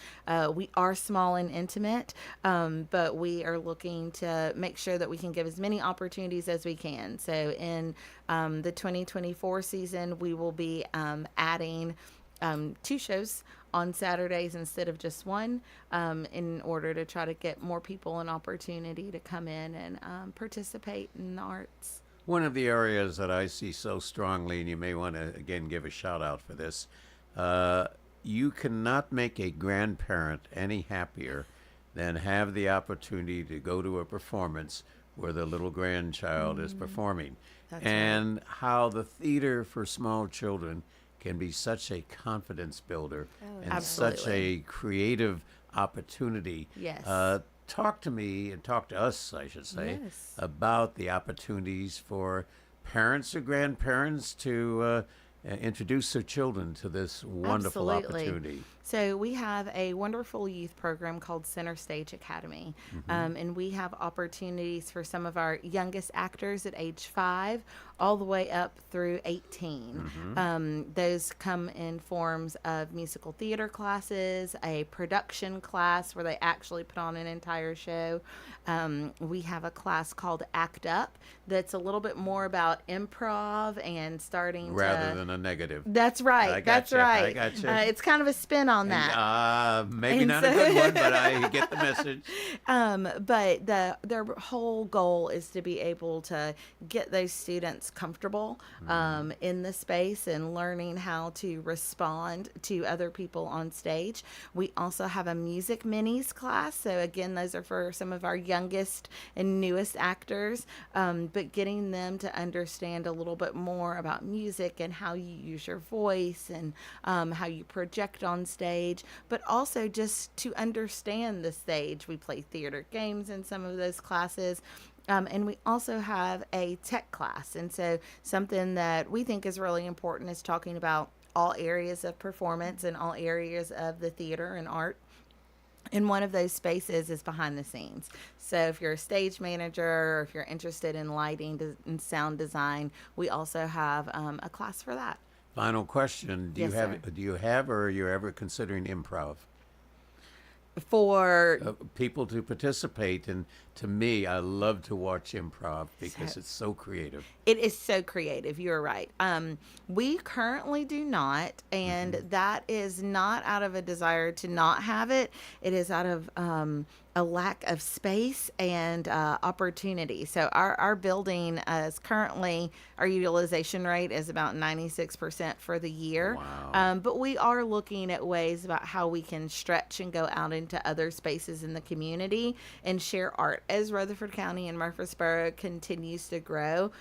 We are small and intimate, but we are looking to make sure that we can give as many opportunities as we can. So in the 2024 season, we will be adding 2 shows on Saturdays instead of just one, in order to try to get more people an opportunity to come in and participate in the arts. One of the areas that I see so strongly, and you may want to again give a shout out for this, you cannot make a grandparent any happier than have the opportunity to go to a performance where the little grandchild is performing. That's and how the theater for small children can be such a confidence builder and absolutely. such a creative opportunity. Yes. Talk to me and talk to us, I should say, Yes. about the opportunities for parents or grandparents to introduce their children to this wonderful Absolutely. opportunity. So we have a wonderful youth program called Center Stage Academy, and we have opportunities for some of our youngest actors at age 5 all the way up through 18. Those come in forms of musical theater classes, a production class where they actually put on an entire show. We have a class called Act Up that's a little bit more about improv and starting Rather than a negative. That's right. I That's gotcha, right. I gotcha. It's kind of a spin on that. Maybe And not a good one, but I get the message. But their whole goal is to be able to get those students comfortable in the space and learning how to respond to other people on stage. We also have a music minis class. So again, those are for some of our youngest and newest actors, but getting them to understand a little bit more about music and how you use your voice and how you project on stage, but also just to understand the stage. We play theater games in some of those classes. And we also have a tech class. And so something that we think is really important is talking about all areas of performance and all areas of the theater and art. And one of those spaces is behind the scenes. So if you're a stage manager or if you're interested in lighting and sound design, we also have a class for that. Final question: Yes, sir. Do you have, or are you ever considering improv? For people to participate, and to me, I love to watch improv because it's so creative. It is so creative. You're right. We currently do not, and that is not out of a desire to not have it. It is out of a lack of space and opportunity. So our building is currently, our utilization rate is about 96% for the year. Wow. But we are looking at ways about how we can stretch and go out into other spaces in the community and share art. As Rutherford County and Murfreesboro continues to grow,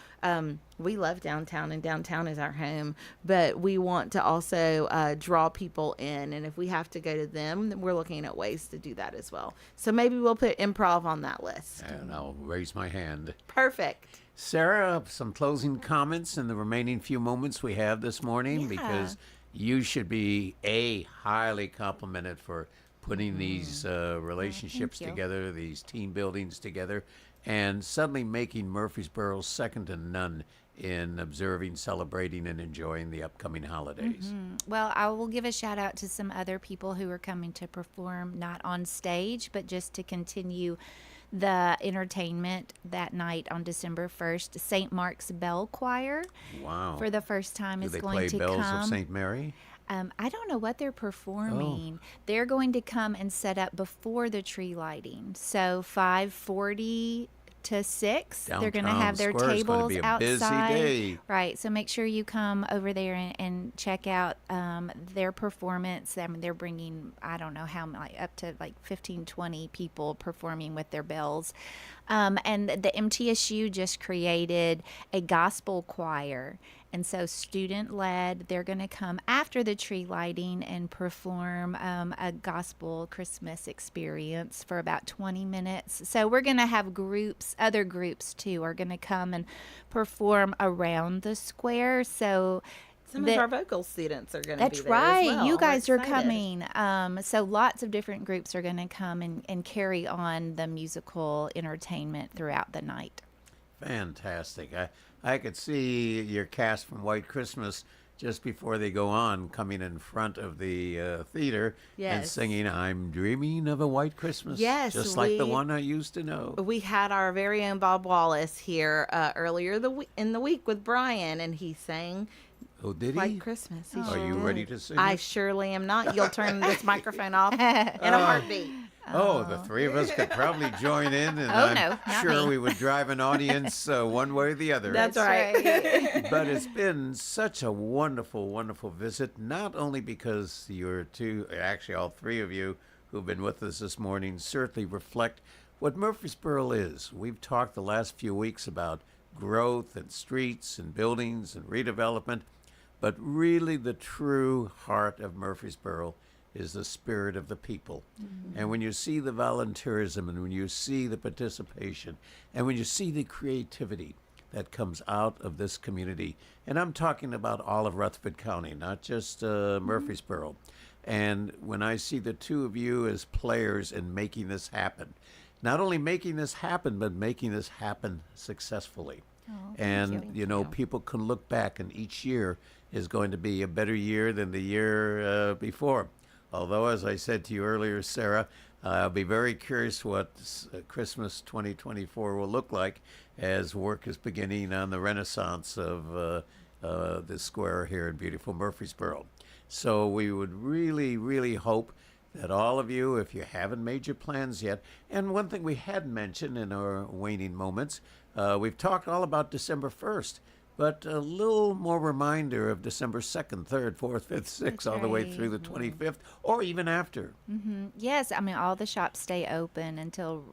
we love downtown, and downtown is our home, but we want to also draw people in. And if we have to go to them, then we're looking at ways to do that as well. So maybe we'll put improv on that list. And I'll raise my hand. Perfect. Sarah, some closing comments in the remaining few moments we have this morning, because you should be highly complimented for putting these relationships together, these team buildings together, and suddenly making Murfreesboro second to none in observing, celebrating, and enjoying the upcoming holidays. Well, I will give a shout out to some other people who are coming to perform, not on stage, but just to continue the entertainment that night on December 1st. St. Mark's Bell Choir, Wow. for the first time, is Do they going play to Bells come. of St. Mary? I don't know what they're performing. They're going to come and set up before the tree lighting. So 5:40 to 6, they're going to Downtown have their Square is gonna tables be a outside. busy day. Right. So make sure you come over there and check out their performance. I mean, they're bringing, I don't know how many, up to like 15, 20 people performing with their bells. And the MTSU just created a gospel choir. And so student-led, they're going to come after the tree lighting and perform a gospel Christmas experience for about 20 minutes. So we're going to have groups, other groups too, are going to come and perform around the square. So Some of our vocal students are going to be That's there right. as well. You We're guys are excited. coming. So lots of different groups are going to come and carry on the musical entertainment throughout the night. Fantastic. I could see your cast from White Christmas just before they go on coming in front of the theater and Yes. singing I'm Dreaming of a White Christmas. Yes, Just like the we- one I used to know. We had our very own Bob Wallace here earlier in the week with Brian, and he sang Oh, did he? White Christmas. He Are sure you did. ready to sing I it? surely am not. You'll turn this microphone off in a heartbeat. Oh, the three of us could probably join in, and Oh, I'm no, not sure me. we would drive an audience one way or the other. That's right. But it's been such a wonderful, wonderful visit, not only because you're actually all three of you who've been with us this morning certainly reflect what Murfreesboro is. We've talked the last few weeks about growth and streets and buildings and redevelopment, but really the true heart of Murfreesboro is the spirit of the people. And when you see the volunteerism and when you see the participation and when you see the creativity that comes out of this community, and I'm talking about all of Rutherford County, not just Murfreesboro. And when I see the two of you as players in making this happen, not only making this happen, but making this happen successfully. And, you know, people can look back, and each year is going to be a better year than the year before. Although, as I said to you earlier, Sarah, I'll be very curious what Christmas 2024 will look like as work is beginning on the renaissance of the square here in beautiful Murfreesboro. So we would really, really hope that all of you, if you haven't made your plans yet, and one thing we hadn't mentioned in our waning moments, we've talked all about December 1st, but a little more reminder of December 2nd, 3rd, 4th, 5th, 6th, all the way through the 25th, or even after. Yes, I mean, all the shops stay open until,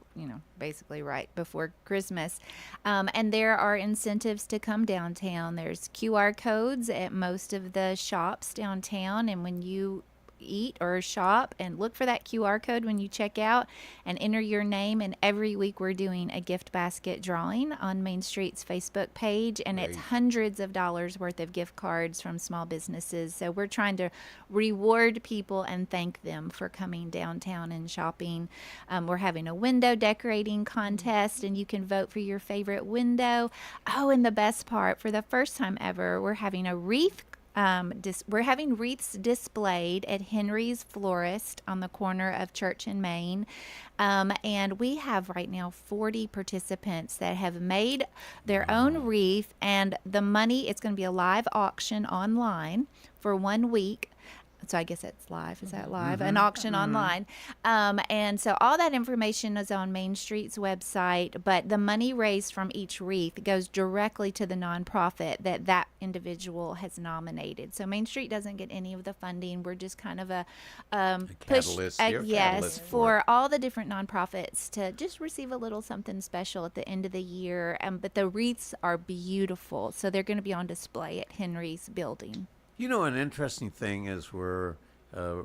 basically right before Christmas. And there are incentives to come downtown. There's QR codes at most of the shops downtown, and when you eat or shop and look for that QR code when you check out and enter your name, and every week we're doing a gift basket drawing on Main Street's Facebook page, and it's hundreds of dollars worth of gift cards from small businesses. So we're trying to reward people and thank them for coming downtown and shopping. We're having a window decorating contest, and you can vote for your favorite window. Oh, and the best part, for the first time ever, we're having a wreath we're having wreaths displayed at Henry's Florist on the corner of Church and Main. And we have right now 40 participants that have made their own wreath, and the money, it's going to be a live auction online for 1 week. So I guess it's live. Is that live? An auction online. And so all that information is on Main Street's website, but the money raised from each wreath goes directly to the nonprofit that individual has nominated. So Main Street doesn't get any of the funding. We're just kind of a push, catalyst. You're a yes, catalyst for all the different nonprofits to just receive a little something special at the end of the year. But the wreaths are beautiful. So they're going to be on display at Henry's building. You know, an interesting thing is we're we're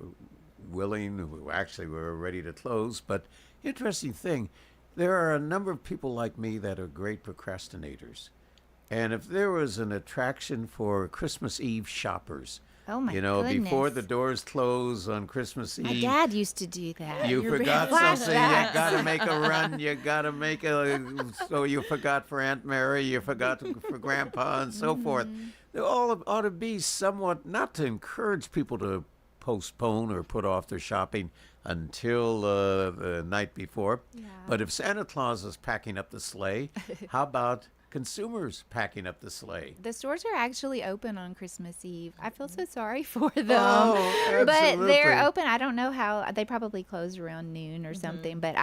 ready to close, but interesting thing, there are a number of people like me that are great procrastinators. And if there was an attraction for Christmas Eve shoppers, oh my before goodness. the doors close on Christmas My Eve, dad used to do that. you You're forgot being something, you flashbacks. got to make a run, you got to so you forgot for Aunt Mary, you forgot for Grandpa, and so forth. They all ought to be somewhat, not to encourage people to postpone or put off their shopping until the night before, but if Santa Claus is packing up the sleigh, how about consumers packing up the sleigh? The stores are actually open on Christmas Eve. I feel so sorry for them. Oh, but they're absolutely. open. I don't know how. They probably close around noon or something. But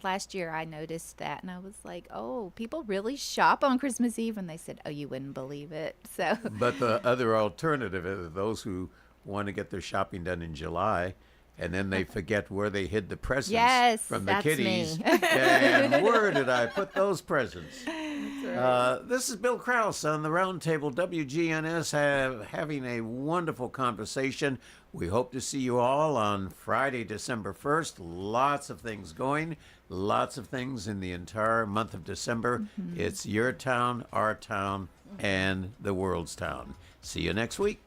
last year I noticed that, and I was like, oh, people really shop on Christmas Eve? And they said, oh, you wouldn't believe it. So. But the other alternative is those who want to get their shopping done in July, and then they forget where they hid the presents Yes, from the that's kiddies. me. And where did I put those presents? This is Bill Krause on the Roundtable, WGNS, having a wonderful conversation. We hope to see you all on Friday, December 1st. Lots of things going, lots of things in the entire month of December. It's your town, our town, and the world's town. See you next week.